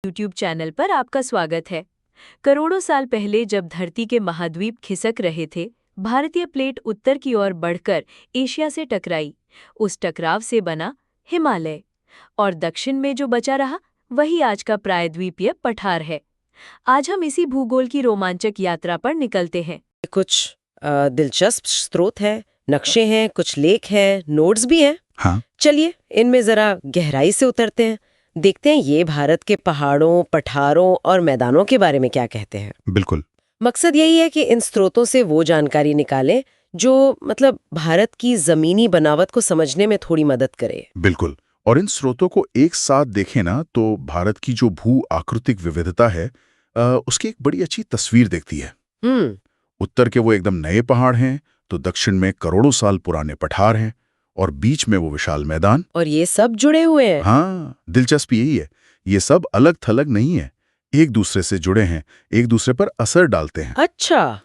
YouTube channel पर आपका स्वागत है। करोड़ों साल पहले जब धरती के महाद्वीप खिसक रहे थे, भारतीय प्लेट उत्तर की ओर बढ़कर एशिया से टकराई। उस टकराव से बना हिमालय, और दक्षिण में जो बचा रहा वही आज का प्रायद्वीपीय पठार है। आज हम इसी भूगोल की रोमांचक यात्रा पर निकलते हैं। कुछ दिलचस्प स्रोत हैं, नक्शे हैं, कुछ लेख हैं, नोट्स भी हैं। हाँ, चलिए इनमें जरा गहराई से उतरते हैं, देखते हैं ये भारत के पहाड़ों, पठारों और मैदानों के बारे में क्या कहते हैं। बिल्कुल। मकसद यही है कि इन स्रोतों से वो जानकारी निकालें जो भारत की जमीनी बनावट को समझने में थोड़ी मदद करे। बिल्कुल। और इन स्रोतों को एक साथ देखें ना तो भारत की जो भू आकृतिक विविधता है उसकी एक बड़ी अच्छी तस्वीर दिखती है। उत्तर के वो एकदम नए पहाड़ हैं, तो दक्षिण में करोड़ों साल पुराने पठार हैं, और बीच में वो विशाल मैदान। और ये सब जुड़े हुए हैं। हाँ, दिलचस्प यही है, ये सब अलग थलग नहीं है, एक दूसरे से जुड़े हैं, एक दूसरे पर असर डालते हैं। अच्छा,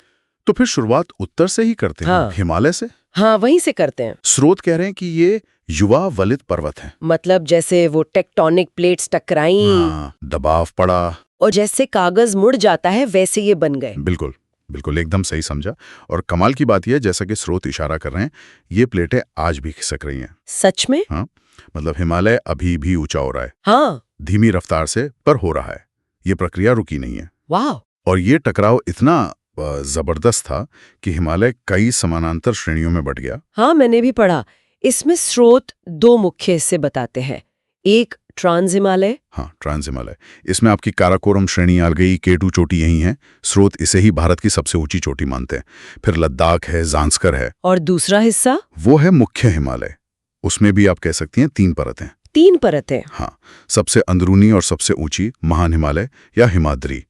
तो फिर शुरुआत उत्तर से ही करते हाँ। हैं, हिमालय से। हाँ, वहीं से करते हैं। स्रोत कह रहे हैं कि ये युवा वलित पर्वत हैं। मतलब जैसे वो टेक्टोनिक प्लेट्स टकराई हाँ, दबाव पड़ा। और जैसे कागज मुड़ जाता है वैसे ये बन गए। बिल्कुल बिल्कुल, एकदम सही समझा। और कमाल की बात यह है, जैसा कि स्रोत इशारा कर रहे हैं, ये प्लेटें आज भी खिसक रही हैं। सच में? हाँ, मतलब हिमालय अभी भी ऊंचा हो रहा है। हाँ। धीमी रफ्तार से, पर हो रहा है। ये प्रक्रिया रुकी नहीं है। वाह। और ये टकराव इतना जबरदस्त था कि हिमालय कई समानांतर श्रेणियों में बंट गया। हाँ, मैंने भी पढ़ा। इसमें स्रोत दो मुख्य हिस्से बताते हैं, एक ट्रांस हिमालय। हाँ, ट्रांस हिमालय। इसमें आपकी काराकोरम श्रेणी आ गई, केटू चोटी यही है। स्रोत इसे ही भारत की सबसे ऊंची चोटी मानते हैं। फिर लद्दाख है, जांस्कर है। और दूसरा हिस्सा? वो है मुख्य हिमालय। उसमें भी आप कह सकती हैं 3 परतें। 3 परतें? हाँ, सबसे अंदरूनी और सबसे ऊंची महान हिमालय या हिमाद्री,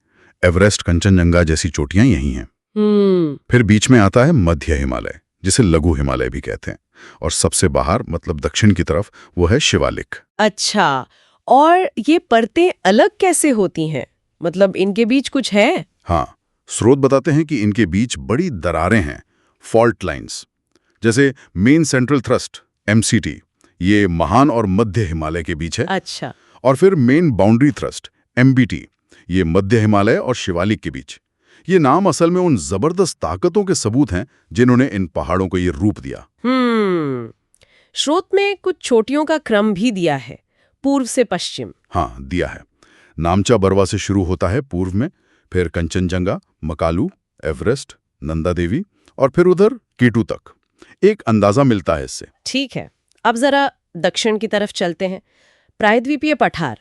एवरेस्ट, कंचनजंगा जैसी चोटियां यही हैं। फिर बीच में आता है मध्य हिमालय, जिसे लघु हिमालय भी कहते हैं। और सबसे बाहर मतलब दक्षिण की तरफ वो है शिवालिक। अच्छा, और ये परतें अलग कैसे होती हैं? मतलब इनके बीच कुछ है? हाँ, स्रोत बताते हैं कि इनके बीच बड़ी दरारें हैं, फॉल्ट लाइंस। जैसे मेन सेंट्रल थ्रस्ट MCT, ये महान और मध्य हिमालय के बीच है। अच्छा। और फिर मेन बाउंड्री थ्रस्ट MBT, ये मध्य हिमालय और शिवालिक के बीच। ये नाम असल में उन जबरदस्त ताकतों के सबूत हैं जिन्होंने इन पहाड़ों को ये रूप दिया। स्रोत में कुछ चोटियों का क्रम भी दिया है, पूर्व से पश्चिम। हाँ, दिया है। नामचा बरवा से शुरू होता है पूर्व में, फिर कंचनजंगा, मकालू, एवरेस्ट, नंदा देवी, और फिर उधर केटू तक। एक अंदाजा मिलता है इससे। ठीक है, अब जरा दक्षिण की तरफ चलते हैं। प्रायद्वीपीय पठार,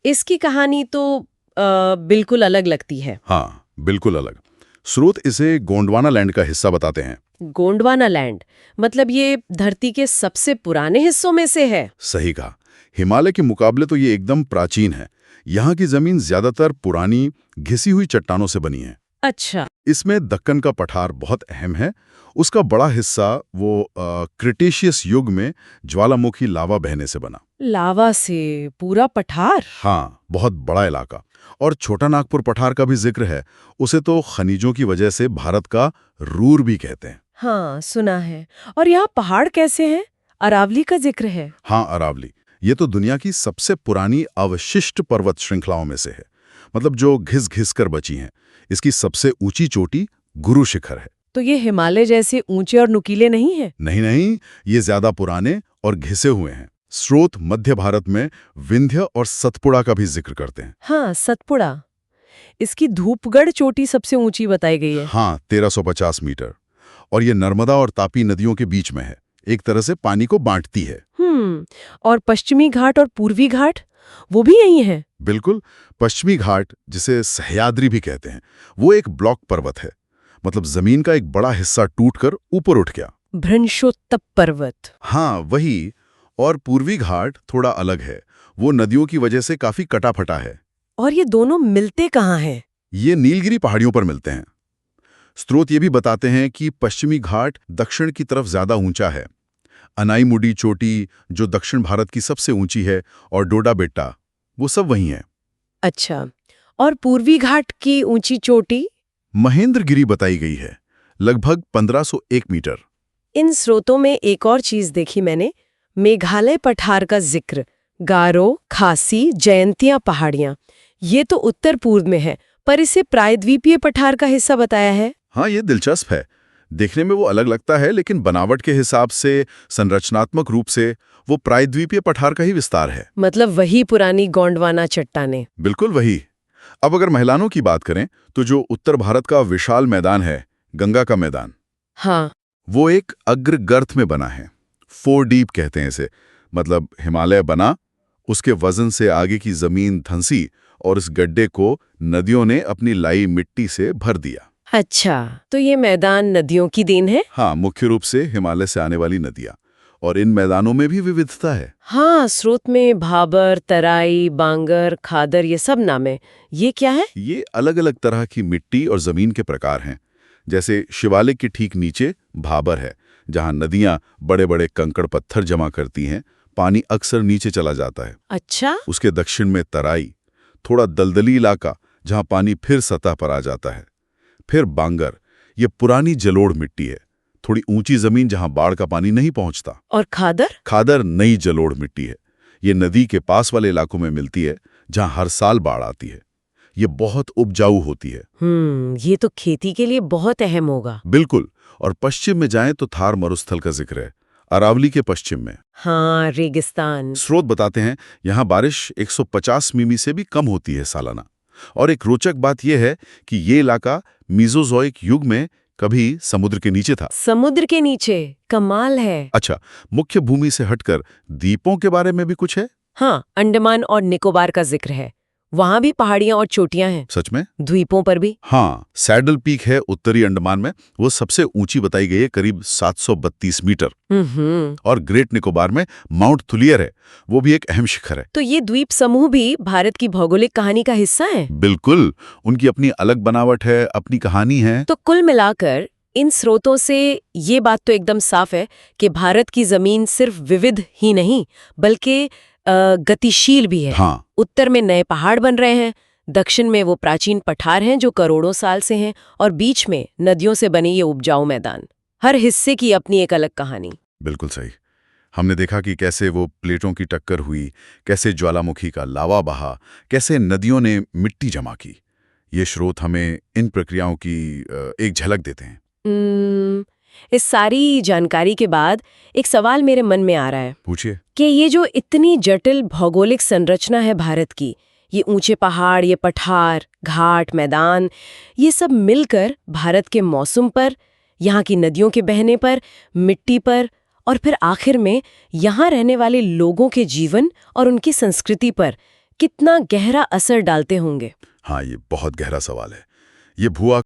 इसकी कहानी तो बिल्कुल अलग लगती है। हाँ, बिल्कुल अलग। स्रोत इसे गोंडवाना लैंड का हिस्सा बताते हैं। गोंडवाना लैंड मतलब ये धरती के सबसे पुराने हिस्सों में से है। सही कहा। हिमालय के मुकाबले तो ये एकदम प्राचीन है। यहाँ की जमीन ज्यादातर पुरानी घिसी हुई चट्टानों से बनी है। अच्छा। इसमें दक्कन का पठार बहुत अहम है। उसका बड़ा हिस्सा वो क्रिटेशियस युग में ज्वालामुखी लावा बहने से बना। लावा से पूरा पठार? हाँ, बहुत बड़ा इलाका। और छोटा नागपुर पठार का भी जिक्र है। उसे तो खनिजों की वजह से भारत का रूर भी कहते हैं। हाँ, सुना है। और यहाँ पहाड़ कैसे हैं? अरावली का जिक्र है। हाँ, अरावली। ये तो दुनिया की सबसे पुरानी अवशिष्ट पर्वत श्रृंखलाओं में से है, मतलब जो घिस घिस कर बची हैं। इसकी सबसे ऊंची चोटी गुरु शिखर है। तो ये हिमालय जैसे ऊंचे और नुकीले नहीं है? नहीं नहीं, ये ज्यादा पुराने और घिसे हुए हैं। स्रोत मध्य भारत में विंध्य और सतपुड़ा का भी जिक्र करते हैं। हाँ, सतपुड़ा। इसकी धूपगढ़ चोटी सबसे ऊंची बताई गई है। हाँ, 1350 मीटर। और ये नर्मदा और तापी नदियों के बीच में है, एक तरह से पानी को बांटती है। और पश्चिमी घाट और पूर्वी घाट, वो भी यही है? बिल्कुल। पश्चिमी घाट, जिसे सह्याद्री भी कहते हैं, वो एक ब्लॉक पर्वत है। मतलब जमीन का एक बड़ा हिस्सा टूटकर ऊपर उठ गया। भ्रंशोत्तप पर्वत। हाँ, वही। और पूर्वी घाट थोड़ा अलग है, वो नदियों की वजह से काफी कटा फटा है। और ये दोनों मिलते कहाँ हैं? ये नीलगिरी पहाड़ियों पर मिलते हैं। स्रोत ये भी बताते हैं कि पश्चिमी घाट दक्षिण की तरफ ज्यादा ऊंचा है। अनाईमुडी चोटी, जो दक्षिण भारत की सबसे ऊंची है, और डोडा बेट्टा, वो सब वही हैं। अच्छा, और पूर्वी घाट की ऊंची चोटी? महेंद्रगिरी बताई गई है, लगभग 1501 मीटर। इन स्रोतों में एक और चीज देखी मैंने, मेघालय पठार का जिक्र। गारो, खासी, जयंतिया पहाड़ियां, ये तो उत्तर पूर्व में है, पर इसे प्रायद्वीपीय पठार का हिस्सा बताया है। हाँ, ये दिलचस्प है। देखने में वो अलग लगता है, लेकिन बनावट के हिसाब से, संरचनात्मक रूप से वो प्रायद्वीपीय पठार का ही विस्तार है। मतलब वही पुरानी गोंडवाना चट्टानें। बिल्कुल वही। अब अगर मैदानों की बात करें तो जो उत्तर भारत का विशाल मैदान है, गंगा का मैदान, हाँ, वो एक अग्रगर्त में बना है। 4 डीप कहते हैं इसे। मतलब हिमालय बना, उसके वजन से आगे की जमीन धंसी और इस गड्ढे को नदियों ने अपनी लाई मिट्टी से भर दिया। अच्छा, तो ये मैदान नदियों की देन है? हाँ, मुख्य रूप से हिमालय से आने वाली नदियां। और इन मैदानों में भी विविधता है। हाँ, स्रोत में भाबर, तराई, बांगर, खादर ये सब नाम है। ये क्या है? ये अलग-अलग तरह की मिट्टी और जमीन के प्रकार हैं। जैसे शिवालिक के ठीक नीचे भाबर है, जहां नदियां बड़े-बड़े कंकड़ पत्थर जमा करती हैं, पानी अक्सर नीचे चला जाता है। अच्छा, उसके दक्षिण में तराई, थोड़ा दलदली इलाका जहां पानी फिर सतह पर आ जाता है। फिर बांगर, ये पुरानी जलोढ़ मिट्टी है, थोड़ी ऊंची जमीन जहां बाढ़ का पानी नहीं पहुंचता। और खादर? खादर नई जलोढ़ मिट्टी है, ये नदी के पास वाले इलाकों में मिलती है जहां हर साल बाढ़ आती है। ये बहुत उपजाऊ होती है। ये तो खेती के लिए बहुत अहम होगा। बिल्कुल। और पश्चिम में जाएं तो थार मरुस्थल का जिक्र है, अरावली के पश्चिम में। हाँ, रेगिस्तान। स्रोत बताते हैं यहाँ बारिश 150 मिमी से भी कम होती है सालाना। और एक रोचक बात यह है कि ये इलाका मीज़ोज़ोइक युग में कभी समुद्र के नीचे था। समुद्र के नीचे? कमाल है। अच्छा, मुख्य भूमि से हटकर द्वीपों के बारे में भी कुछ है? हाँ, अंडमान और निकोबार का जिक्र है। वहाँ भी पहाड़ियाँ और चोटियाँ हैं। सच में? द्वीपों पर भी? हाँ, सैडल पीक है उत्तरी अंडमान में, वो सबसे ऊंची बताई गई है, करीब 732 मीटर। और ग्रेट निकोबार में माउंट थुलियर है, वो भी एक अहम शिखर है। तो ये द्वीप समूह भी भारत की भौगोलिक कहानी का हिस्सा है? बिल्कुल, उनकी अपनी अलग बनावट है, अपनी कहानी है। तो कुल मिलाकर इन स्रोतों से ये बात तो एकदम साफ है कि भारत की जमीन सिर्फ विविध ही नहीं बल्कि गतिशील भी है। हाँ, उत्तर में नए पहाड़ बन रहे हैं, दक्षिण में वो प्राचीन पठार हैं जो करोड़ों साल से हैं, और बीच में नदियों से बने ये उपजाऊ मैदान। हर हिस्से की अपनी एक अलग कहानी। बिल्कुल सही। हमने देखा कि कैसे वो प्लेटों की टक्कर हुई, कैसे ज्वालामुखी का लावा बहा, कैसे नदियों ने मिट्टी जमा की। ये स्रोत हमें इन प्रक्रियाओं की एक झलक देते हैं। इस सारी जानकारी के बाद एक सवाल मेरे मन में आ रहा है। पूछिए। कि ये जो इतनी जटिल भौगोलिक संरचना है भारत की, ये ऊंचे पहाड़, ये पठार, घाट, मैदान, ये सब मिलकर भारत के मौसम पर, यहाँ की नदियों के बहने पर, मिट्टी पर और फिर आखिर में यहाँ रहने वाले लोगों के जीवन और उनकी संस्कृति पर कितना गहरा असर डालते होंगे। हाँ, ये बहुत गहरा सवाल है। ये भू